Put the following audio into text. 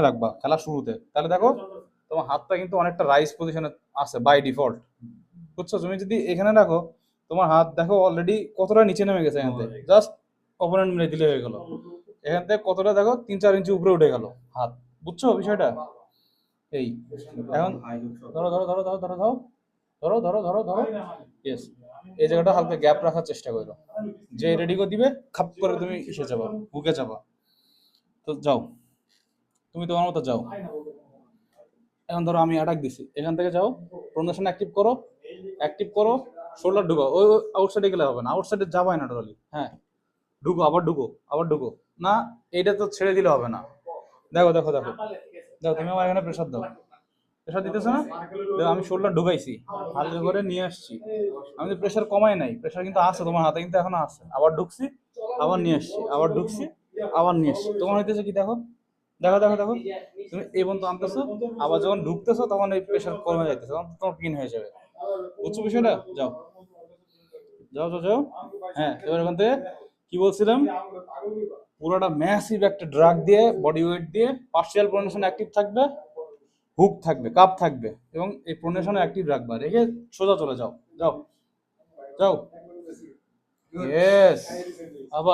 রাখবা খেলা শুরুতে, তাহলে দেখো তোমার হাতটা কিন্তু অনেকটা রাইস পজিশনে আছে বাই ডিফল্ট। বুঝছো? তুমি যদি এখানে রাখো, তোমার হাত দেখো অলরেডি কতটা নিচে নেমে গেছে, এখান থেকে জাস্ট অপোনেন্ট মিলে দিলে হয়ে গেল। এখান থেকে কতটা দেখো 3-4 ইঞ্চি উপরে উঠে গেল হাত। বুঝছো বিষয়টা? এই এখন ধরো ধরো ধরো ধরো ধরো ধরো ধরো ধরো ধরো ধরো ইয়েস, এই জায়গাটা হালকা গ্যাপ রাখার চেষ্টা করো। যে রেডি করে দিবে খাপ করে তুমি এসে যাবা, বুকে যাবা। তো যাও, তুমি তোমার মতো যাও। এখন ধরো আমি অ্যাটাক দিছি, এখান থেকে যাও, প্রোনেশন অ্যাক্টিভ করো, অ্যাক্টিভ করো, শোল্ডার ঢুকাও। ওই আউটসাইডে গেলে হবে না, আউটসাইডে যাবাই না টোটালি। হ্যাঁ, ঢুকো, আবার ঢুকো, আবার ঢুকো। না, এইটা তো ছেড়ে দিলে হবে না। দেখো দেখো দেখো দেখো, তুমি আমার এখানে প্রেশার দাও। প্রেশার দিতেছো না? দেখো আমি শোল্ডার ঢুকাইছি, হালকা করে নিয়ে আসছি। আমি তো প্রেশার কমাই নাই, প্রেশার কিন্তু আছে তোমার হাতে, কিন্তু এখনো আছে। আবার ঢুকছি, আবার নিয়ে আসছি, আবার ঢুকছি, আবার নিয়ে আসছি। তোমার হইতেছে কি দেখো, দেখো দেখো দেখো, তুমি এই পর্যন্ত আনতেছো, আবার যখন ঢুকতেছো তখন এই প্রেশার কমে যাইতেছে, তখন তোমার পিন হয়ে যাবে। বুঝছো বিষয়টা? যাও যাও যাও যাও। হ্যাঁ, এবার ওখান থেকে কি বলছিলাম, পুরোটা ম্যাসিভ একটা ড্রাগ দিয়ে, বডি ওয়েট দিয়ে, পার্শিয়াল প্রোনেশন অ্যাক্টিভ থাকবে, হুক থাকবে, কাপ থাকবে, এবং এই প্রোনেশনে অ্যাক্টিভ রাখবা, রেখে সোজা চলে যাও। যাও যাও। ইয়েস। আবার